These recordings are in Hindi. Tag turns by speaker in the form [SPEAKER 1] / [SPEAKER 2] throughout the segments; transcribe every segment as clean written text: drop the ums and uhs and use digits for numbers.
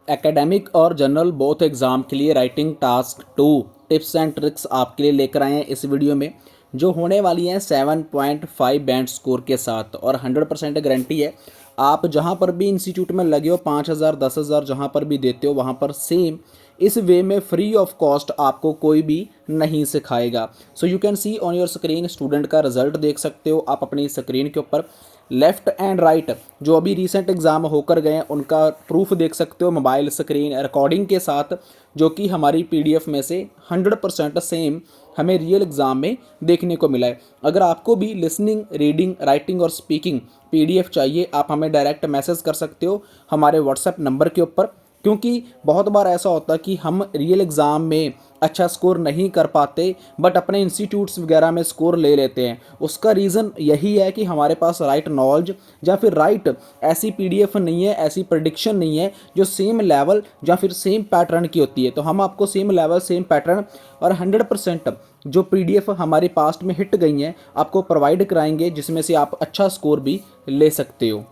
[SPEAKER 1] एकेडमिक और जनरल बोथ एग्ज़ाम के लिए writing task 2 tips and tricks आपके लिए लेकर आए हैं इस वीडियो में, जो होने वाली हैं 7.5 बैंड स्कोर के साथ और 100% गारंटी है। आप जहां पर भी इंस्टीट्यूट में लगे हो 5,000 10,000 जहां पर भी देते हो वहां पर सेम इस वे में फ्री ऑफ कॉस्ट आपको कोई भी नहीं सिखाएगा। So you can see on your screen, student का रिजल्ट देख सकते हो आप अपनी स्क्रीन के ऊपर। लेफ्ट एंड राइट जो अभी रिसेंट एग्ज़ाम होकर गए हैं उनका प्रूफ देख सकते हो मोबाइल स्क्रीन रिकॉर्डिंग के साथ, जो कि हमारी पीडीएफ में से 100% सेम हमें रियल एग्ज़ाम में देखने को मिला है। अगर आपको भी लिसनिंग, रीडिंग, राइटिंग और स्पीकिंग पीडीएफ चाहिए, आप हमें डायरेक्ट मैसेज कर सकते हो हमारे व्हाट्सएप नंबर के ऊपर, क्योंकि बहुत बार ऐसा होता है कि हम रियल एग्ज़ाम में अच्छा स्कोर नहीं कर पाते बट अपने इंस्टीट्यूट्स वगैरह में स्कोर ले लेते हैं। उसका रीज़न यही है कि हमारे पास राइट नॉलेज या फिर राइट ऐसी पीडीएफ नहीं है, ऐसी प्रेडिक्शन नहीं है जो सेम लेवल या फिर सेम पैटर्न की होती है। तो हम आपको सेम लेवल, सेम पैटर्न और 100% जो पीडीएफ हमारे पास्ट में हिट गई हैं आपको प्रोवाइड कराएंगे, जिसमें से आप अच्छा स्कोर भी ले सकते हो।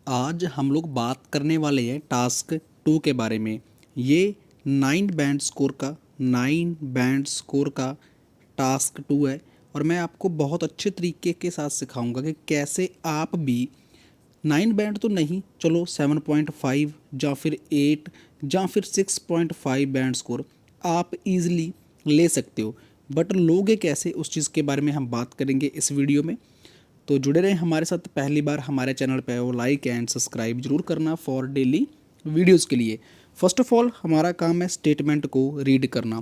[SPEAKER 1] आज हम लोग बात करने वाले हैं टास्क 2 के बारे में। ये 9 बैंड स्कोर का टास्क 2 है और मैं आपको बहुत अच्छे तरीके के साथ सिखाऊंगा कि कैसे आप भी 9 बैंड तो नहीं, चलो 7.5 या फिर 8 या फिर 6.5 बैंड स्कोर आप इजीली ले सकते हो। बट लोगे कैसे, उस चीज़ के बारे में हम बात करेंगे इस वीडियो में। तो जुड़े रहें हमारे साथ। पहली बार हमारे चैनल पे हो, लाइक एंड सब्सक्राइब जरूर करना फॉर डेली वीडियोस के लिए। फर्स्ट ऑफ ऑल हमारा काम है स्टेटमेंट को रीड करना।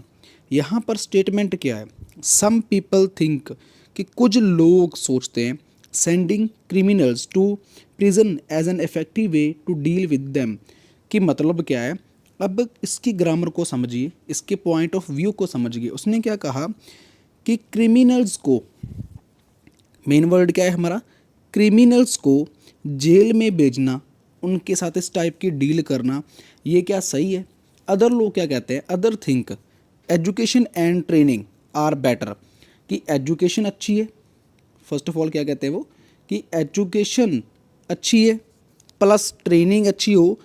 [SPEAKER 1] यहाँ पर स्टेटमेंट क्या है? सम पीपल थिंक, कि कुछ लोग सोचते हैं, sending criminals to prison as an effective way to deal with them. कि मतलब क्या है? अब इसकी ग्रामर को समझिए, इसके पॉइंट ऑफ व्यू को समझिए। उसने क्या कहा कि क्रिमिनल्स को, मेन वर्ड क्या है हमारा, क्रिमिनल्स को जेल में भेजना, उनके साथ इस टाइप की डील करना, ये क्या सही है? अदर लोग क्या कहते हैं? Other think education and training are better, कि एजुकेशन अच्छी है। फर्स्ट ऑफ ऑल क्या कहते हैं वो, कि एजुकेशन अच्छी है प्लस ट्रेनिंग अच्छी हो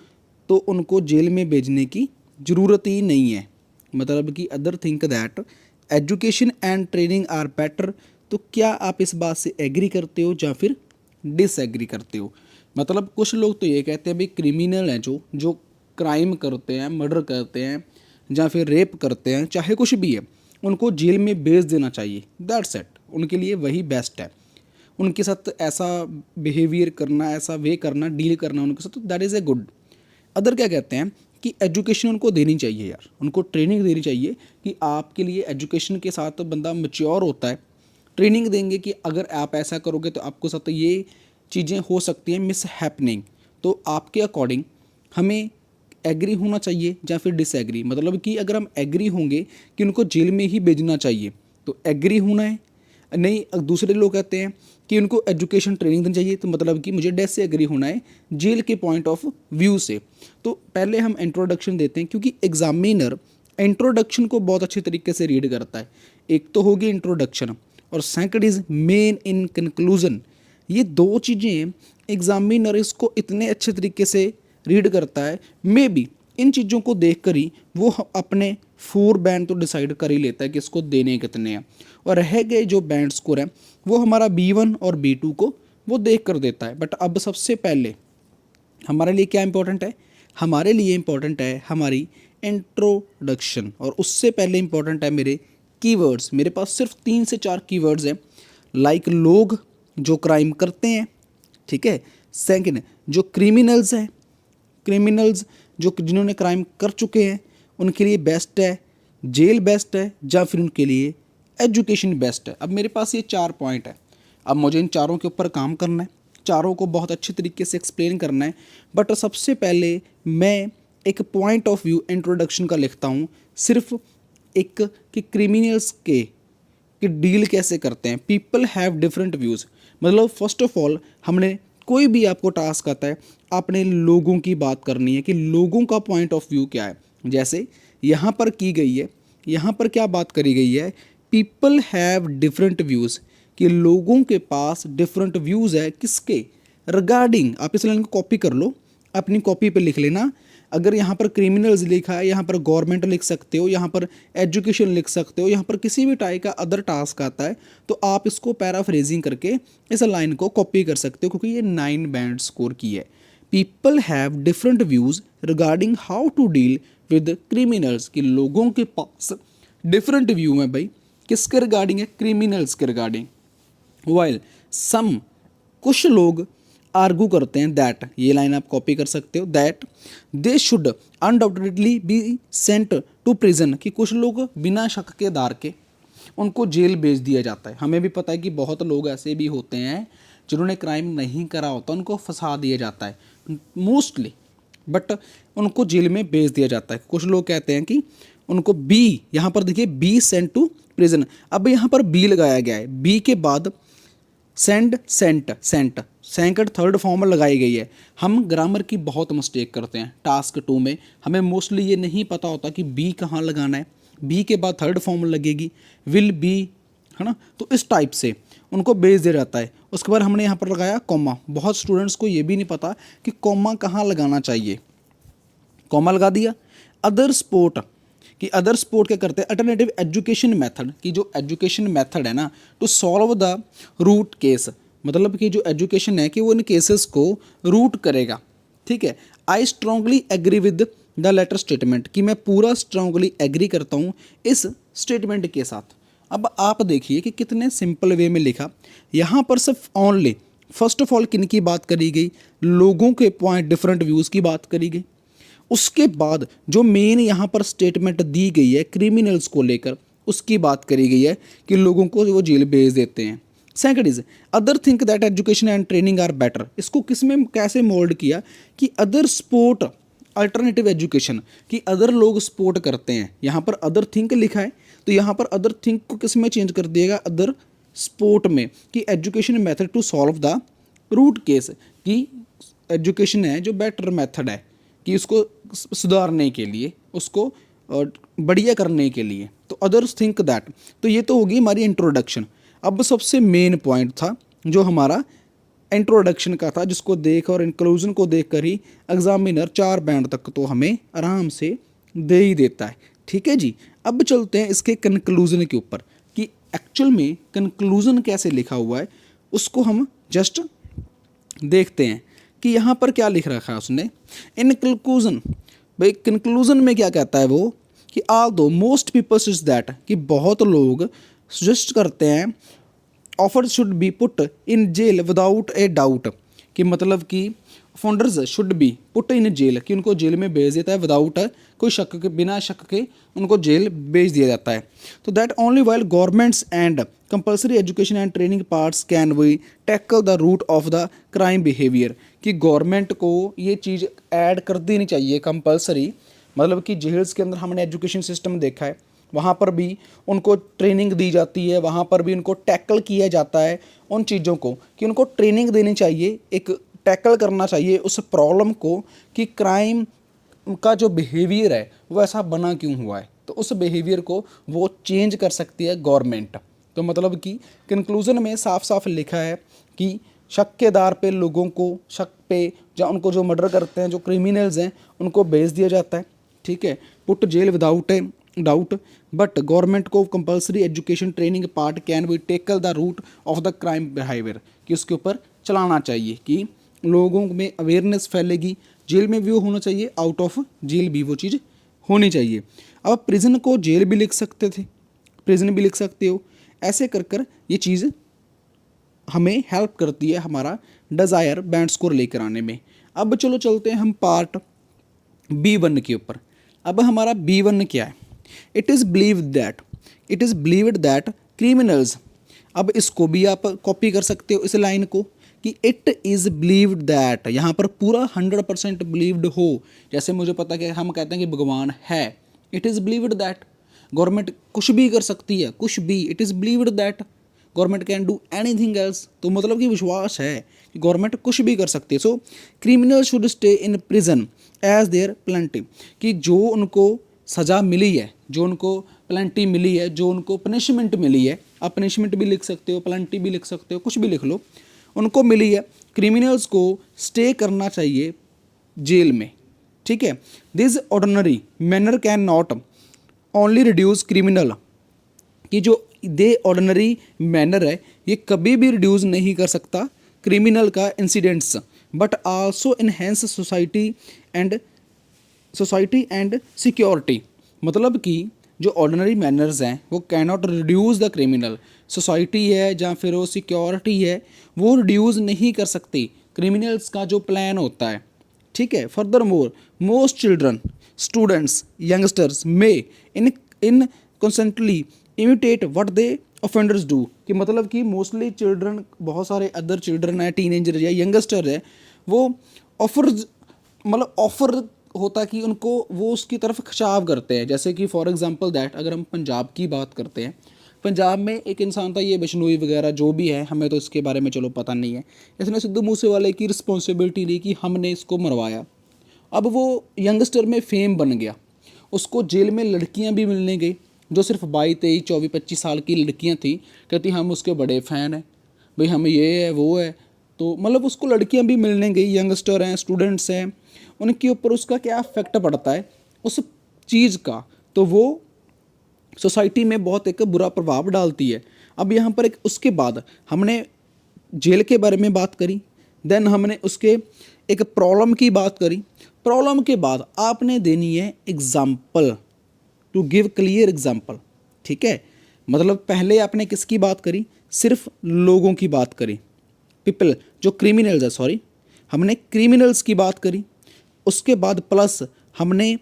[SPEAKER 1] तो उनको जेल में भेजने की ज़रूरत ही नहीं है। मतलब कि other think that education and training are better. तो क्या आप इस बात से एग्री करते हो या फिर डिसएग्री करते हो? मतलब कुछ लोग तो ये कहते हैं भाई क्रिमिनल हैं, जो जो क्राइम करते हैं, मर्डर करते हैं या फिर रेप करते हैं, चाहे कुछ भी है, उनको जेल में भेज देना चाहिए। दैट्स इट, उनके लिए वही बेस्ट है। उनके साथ ऐसा बिहेवियर करना, ऐसा वे करना, डील करना उनके साथ, तो that is a good. Other क्या कहते हैं कि एजुकेशन उनको देनी चाहिए यार, उनको ट्रेनिंग देनी चाहिए कि आपके लिए एजुकेशन के साथ बंदा मैच्योर होता है। ट्रेनिंग देंगे कि अगर आप ऐसा करोगे तो आपको साथ ये चीज़ें हो सकती हैं मिस हैपनिंग। तो आपके अकॉर्डिंग हमें एग्री होना चाहिए या फिर डिसएग्री? मतलब कि अगर हम एग्री होंगे कि उनको जेल में ही भेजना चाहिए तो एग्री होना है। नहीं, दूसरे लोग कहते हैं कि उनको एजुकेशन ट्रेनिंग देनी चाहिए, तो मतलब कि मुझे डेथ से एग्री होना है जेल के पॉइंट ऑफ व्यू से। तो पहले हम इंट्रोडक्शन देते हैं, क्योंकि एग्जामिनर इंट्रोडक्शन को बहुत अच्छे तरीके से रीड करता है। एक तो होगी इंट्रोडक्शन और second is main in conclusion. ये दो चीज़ें एग्जामिनर इसको इतने अच्छे तरीके से रीड करता है, मे बी इन चीज़ों को देख कर ही वो अपने 4 बैंड तो डिसाइड कर ही लेता है कि इसको देने कितने हैं। और रह गए जो बैंड स्कोर हैं वो हमारा B1 और B2 को वो देख कर देता है। बट अब सबसे पहले हमारे लिए क्या इंपॉर्टेंट है? हमारे लिए इंपॉर्टेंट है हमारी इंट्रोडक्शन, और उससे पहले इंपॉर्टेंट है मेरे कीवर्ड्स। मेरे पास सिर्फ 3 से 4 कीवर्ड्स हैं। लाइक लोग जो क्राइम करते हैं, ठीक है। सेकंड, जो क्रिमिनल्स हैं, क्रिमिनल्स जो जिन्होंने क्राइम कर चुके हैं उनके लिए बेस्ट है जेल, बेस्ट है या फिर उनके लिए एजुकेशन बेस्ट है। अब मेरे पास ये 4 पॉइंट है। अब मुझे इन चारों के ऊपर काम करना है, चारों को बहुत अच्छे तरीके से एक्सप्लेन करना है। बट सबसे पहले मैं एक पॉइंट ऑफ व्यू इंट्रोडक्शन का लिखता हूँ, सिर्फ एक कि क्रिमिनल्स के कि डील कैसे करते हैं। People have different views. मतलब फर्स्ट ऑफ ऑल हमने कोई भी आपको टास्क आता है, आपने लोगों की बात करनी है कि लोगों का पॉइंट ऑफ व्यू क्या है। जैसे यहाँ पर की गई है, यहाँ पर क्या बात करी गई है, पीपल हैव डिफरेंट व्यूज़, कि लोगों के पास डिफरेंट व्यूज़ है किसके रिगार्डिंग। आप इस लाइन को कॉपी कर लो, अपनी कॉपी पे लिख लेना। अगर यहाँ पर क्रिमिनल्स लिखा है, यहाँ पर गवर्नमेंट लिख सकते हो, यहाँ पर एजुकेशन लिख सकते हो, यहाँ पर किसी भी टाइप का अदर टास्क आता है तो आप इसको पैराफ्रेजिंग करके इस लाइन को कॉपी कर सकते हो, क्योंकि ये 9 बैंड स्कोर की है। People have different views regarding how to deal with criminals, कि लोगों के पास डिफरेंट व्यू है भाई, किसके रिगार्डिंग है, क्रिमिनल्स के रिगार्डिंग। वाइल सम, कुछ लोग आर्गू करते हैं दैट, ये लाइन आप कॉपी कर सकते हो, that they should undoubtedly be sent to prison, कि कुछ लोग बिना शक के आधार के उनको जेल भेज दिया जाता है। हमें भी पता है कि बहुत लोग ऐसे भी होते हैं जिन्होंने क्राइम नहीं करा होता, उनको फंसा दिया जाता है मोस्टली, बट उनको जेल में भेज दिया जाता है। कुछ लोग कहते हैं कि उनको बी, यहाँ पर देखिए बी सेंट टू प्रिजन, अब यहाँ पर बी लगाया गया है, बी के बाद send, sent second third form लगाई गई है। हम ग्रामर की बहुत मिस्टेक करते हैं टास्क 2 में, हमें मोस्टली ये नहीं पता होता कि बी कहाँ लगाना है, बी के बाद थर्ड फॉर्म लगेगी, विल बी, है ना, तो इस टाइप से उनको भेज दिया जाता है। उसके बाद हमने यहाँ पर लगाया कॉमा, बहुत स्टूडेंट्स को ये भी नहीं पता कि कॉमा कहाँ लगाना चाहिए, कॉमा लगा दिया। अदर स्पोर्ट, कि अदर स्पोर्ट क्या करते हैं, अल्टरनेटिव एजुकेशन मेथड, कि जो एजुकेशन मेथड है ना to solve the root cause, मतलब कि जो एजुकेशन है कि वो इन केसेस को रूट करेगा, ठीक है। I strongly agree with the latter statement, कि मैं पूरा स्ट्रांगली एग्री करता हूँ इस स्टेटमेंट के साथ। अब आप देखिए कि कितने सिंपल वे में लिखा, यहाँ पर सिर्फ ओनली फर्स्ट ऑफ ऑल किन की बात करी गई, लोगों के पॉइंट डिफरेंट व्यूज़ की बात करी गई। उसके बाद जो मेन यहाँ पर स्टेटमेंट दी गई है क्रिमिनल्स को लेकर, उसकी बात करी गई है कि लोगों को वो जेल भेज देते हैं। Second is other think that education and training are better, इसको किस में कैसे मोल्ड किया कि अदर स्पोर्ट अल्टरनेटिव एजुकेशन, कि अदर लोग सपोर्ट करते हैं, यहाँ पर अदर थिंक लिखा है तो यहाँ पर अदर थिंक को किस में चेंज कर दिएगा, अदर स्पोर्ट में, कि education method to solve the root cause, कि एजुकेशन है जो बेटर मेथड है कि उसको सुधारने के लिए, उसको बढ़िया करने के लिए, तो अदर्स थिंक दैट। तो ये तो होगी हमारी इंट्रोडक्शन। अब सबसे मेन पॉइंट था जो हमारा इंट्रोडक्शन का था, जिसको देख और इंक्लूजन को देख कर ही एग्जामिनर 4 बैंड तक तो हमें आराम से दे ही देता है, ठीक है जी। अब चलते हैं इसके कंक्लूजन के ऊपर कि एक्चुअल में कंक्लूजन कैसे लिखा हुआ है, उसको हम जस्ट देखते हैं कि यहाँ पर क्या लिख रखा है उसने। इन कंक्लूजन, भाई कंक्लूजन में क्या कहता है वो, कि ऑल दो मोस्ट पीपल इज दैट, कि बहुत लोग सजेस्ट करते हैं offer should be put in jail without a doubt, कि मतलब कि offenders should be put in jail, कि उनको जेल में भेज देता है विदाउट कोई शक के, बिना शक के उनको जेल भेज दिया जाता है। तो that only while governments and compulsory education and training parts can we tackle the root of the crime behaviour, कि गवर्नमेंट को ये चीज़ ऐड कर देनी चाहिए कंपल्सरी, मतलब कि जेल्स के अंदर हमने एजुकेशन सिस्टम देखा है, वहाँ पर भी उनको ट्रेनिंग दी जाती है, वहाँ पर भी उनको टैकल किया जाता है उन चीज़ों को, कि उनको ट्रेनिंग देनी चाहिए, एक टैकल करना चाहिए उस प्रॉब्लम को कि क्राइम का जो बिहेवियर है वो ऐसा बना क्यों हुआ है, तो उस बिहेवियर को वो चेंज कर सकती है गवर्नमेंट। तो मतलब कि कंक्लूज़न में साफ साफ लिखा है कि शक के आधार पे लोगों को, शक पे या उनको जो मर्डर करते हैं, जो क्रिमिनल्स हैं, उनको भेज दिया जाता है, ठीक है, put jail without a doubt, but government को compulsory education training part can be tackle the root of the crime behaviour, कि उसके ऊपर चलाना चाहिए, कि लोगों में अवेयरनेस फैलेगी, जेल में भी वो होना चाहिए, आउट ऑफ जेल भी वो चीज़ होनी चाहिए। अब प्रिजन को जेल भी लिख सकते थे, प्रिजन भी लिख सकते हो, ऐसे कर कर ये चीज़ हमें हेल्प करती है हमारा डिज़ायर बैंड स्कोर लेकर आने में। अब चलो चलते हैं हम पार्ट B1 के ऊपर। अब हमारा B1 क्या है, it is believed that criminals, अब इसको भी आप कॉपी कर सकते हो इस लाइन को, कि इट इज़ बिलीव्ड दैट, यहाँ पर पूरा 100% बिलीव्ड हो, जैसे मुझे पता कि हम कहते हैं कि भगवान है, it is believed that, government कुछ भी कर सकती है, कुछ भी, it is believed that government can do anything else, तो मतलब कि विश्वास है कि गवर्नमेंट कुछ भी कर सकती है। So criminal should stay in prison as there plenty, कि जो उनको सज़ा मिली है, जो उनको प्लेंटी मिली है, जो उनको पनिशमेंट मिली है, आप पनिशमेंट भी लिख सकते हो, प्लेंटी भी लिख सकते हो, कुछ भी लिख लो, उनको मिली है, क्रिमिनल्स को स्टे करना चाहिए जेल में, ठीक है। This ordinary manner can not only reduce criminal, कि जो दे ऑर्डिनरी मैनर है ये कभी भी रिड्यूस नहीं कर सकता क्रिमिनल का incidents, but also enhance society and security. मतलब कि जो ऑर्डिनरी मैनर्स हैं वो can not reduce the criminal, society है या फिर वो सिक्योरिटी है वो रिड्यूस नहीं कर सकती क्रिमिनल्स का जो प्लान होता है, ठीक है। Furthermore most children students youngsters में in constantly imitate what they offenders do, कि मतलब कि मोस्टली चिल्ड्रन, बहुत सारे अदर चिल्ड्रन है, टीनेजर या यंगस्टर है, वो ऑफर होता है कि उनको वो उसकी तरफ खिंचाव करते हैं। जैसे कि फॉर एग्जांपल दैट अगर हम पंजाब की बात करते हैं, पंजाब में एक इंसान था ये बिश्नोई वगैरह जो भी है, हमें तो इसके बारे में चलो पता नहीं है, इसने सिद्धू मूसेवाले की रिस्पॉन्सिबिलिटी ली कि हमने इसको मरवाया। अब वो यंगस्टर में फेम बन गया, उसको जेल में लड़कियां भी मिलने गई जो सिर्फ 22, 23, 24, 25 साल की लड़कियां थी, कहती हम उसके बड़े फ़ैन हैं भाई, हम ये है वो है। तो मतलब उसको लड़कियां भी मिलने गई, यंगस्टर हैं, स्टूडेंट्स हैं, उनके ऊपर उसका क्या इफेक्ट पड़ता है उस चीज़ का, तो वो सोसाइटी में बहुत एक बुरा प्रभाव डालती है। अब यहाँ पर एक उसके बाद हमने जेल के बारे में बात करी, देन हमने उसके एक प्रॉब्लम की बात करी, प्रॉब्लम के बाद आपने देनी है example, to give clear example, ठीक है। मतलब पहले आपने किसकी बात करी, सिर्फ लोगों की बात करी, पीपल जो क्रिमिनल्स है, सॉरी हमने क्रिमिनल्स की बात करी, उसके बाद प्लस हमने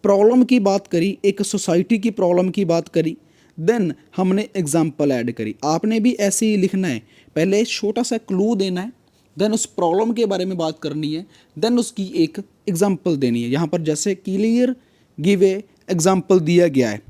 [SPEAKER 1] प्रॉब्लम की बात करी, एक सोसाइटी की प्रॉब्लम की बात करी, देन हमने एग्जाम्पल ऐड करी। आपने भी ऐसे ही लिखना है, पहले छोटा सा क्लू देना है, देन उस प्रॉब्लम के बारे में बात करनी है, देन उसकी एक एग्जाम्पल देनी है। यहाँ पर जैसे क्लियर गिव ए एग्जाम्पल दिया गया है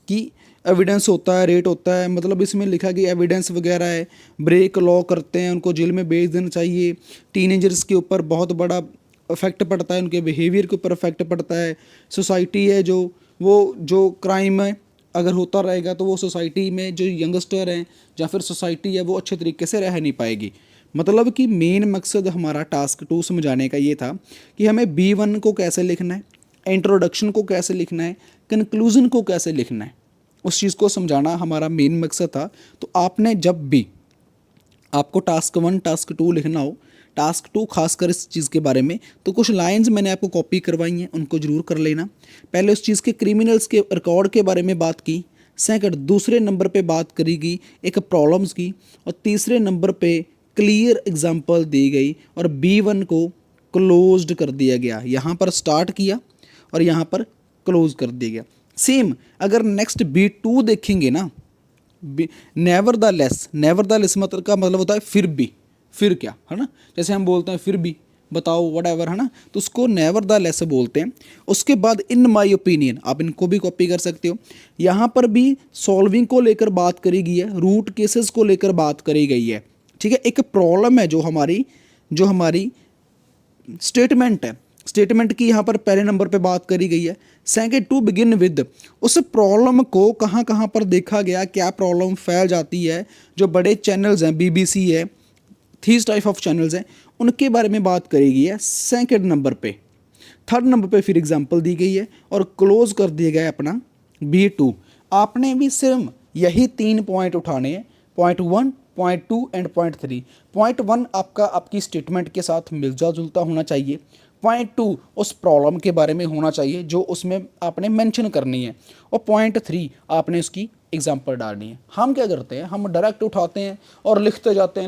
[SPEAKER 1] कि एविडेंस होता है, रेट होता है, मतलब इसमें लिखा गया एविडेंस वगैरह है, ब्रेक लॉ करते हैं उनको जेल में भेज देना चाहिए, टीनेजर्स के ऊपर बहुत बड़ा इफेक्ट पड़ता है, उनके बिहेवियर के ऊपर इफेक्ट पड़ता है, सोसाइटी है जो वो जो क्राइम है अगर होता रहेगा तो वो सोसाइटी में जो यंगस्टर हैं या फिर सोसाइटी है वो अच्छे तरीके से रह नहीं पाएगी। मतलब कि मेन मकसद हमारा टास्क 2 समझाने का ये था कि हमें B1 को कैसे लिखना है, इंट्रोडक्शन को कैसे लिखना है, कंक्लूजन को कैसे लिखना है, उस चीज़ को समझाना हमारा मेन मकसद था। तो आपने जब भी आपको टास्क 1 टास्क 2 लिखना हो, टास्क 2 खासकर इस चीज़ के बारे में, तो कुछ लाइंस मैंने आपको कॉपी करवाई हैं, उनको ज़रूर कर लेना। पहले उस चीज़ के क्रिमिनल्स के रिकॉर्ड के बारे में बात की, सेकंड दूसरे नंबर पे बात करी गई एक प्रॉब्लम्स की, और तीसरे नंबर पे क्लियर एग्जांपल दी गई, और B1 को क्लोज्ड कर दिया गया। यहाँ पर स्टार्ट किया और यहाँ पर क्लोज कर दिया गया। सेम अगर नेक्स्ट B2 देखेंगे ना, नेवर द लेस मतलब का मतलब होता है फिर भी, फिर क्या है ना, जैसे हम बोलते हैं फिर भी बताओ वट एवर है ना, तो उसको नेवर द लेस बोलते हैं। उसके बाद इन माई ओपिनियन, आप इनको भी कॉपी कर सकते हो। यहाँ पर भी सॉल्विंग को लेकर बात करी गई है, रूट केसेस को लेकर बात करी गई है, ठीक है। एक प्रॉब्लम है जो हमारी स्टेटमेंट है, स्टेटमेंट की यहाँ पर पहले नंबर पे बात करी गई है। सेकंड टू बिगिन विद, उस प्रॉब्लम को कहाँ कहाँ पर देखा गया, क्या प्रॉब्लम फैल जाती है, जो बड़े चैनल्स हैं BBC है, थीस टाइप ऑफ चैनल्स हैं, उनके बारे में बात करी गई है सेकंड नंबर पे। थर्ड नंबर पे फिर एग्जांपल दी गई है और क्लोज कर दिया गया है अपना B2। आपने भी सिर्फ यही 3 पॉइंट उठाने हैं, point 1, point 2 and point 3। Point 1 आपका आपकी स्टेटमेंट के साथ मिलता जुलता होना चाहिए, पॉइंट 2 उस प्रॉब्लम के बारे में होना चाहिए जो उसमें आपने मेंशन करनी है, और पॉइंट 3 आपने उसकी एग्जांपल डालनी है। हम क्या करते हैं, हम डायरेक्ट उठाते हैं और लिखते जाते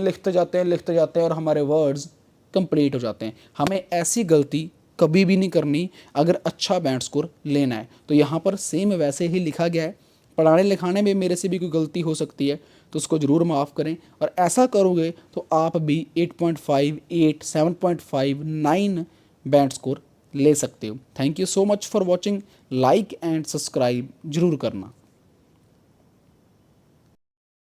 [SPEAKER 1] हैं और हमारे वर्ड्स कंप्लीट हो जाते हैं। हमें ऐसी गलती कभी भी नहीं करनी अगर अच्छा बैंड स्कोर लेना है। तो यहाँ पर सेम वैसे ही लिखा गया है, पढ़ाने लिखाने में मेरे से भी कोई गलती हो सकती है तो उसको ज़रूर माफ़ करें, और ऐसा करोगे तो आप भी 8.5, 8, 7.5, 9 बैंड स्कोर ले सकते हो। Thank you so much for watching, like and subscribe जरूर करना।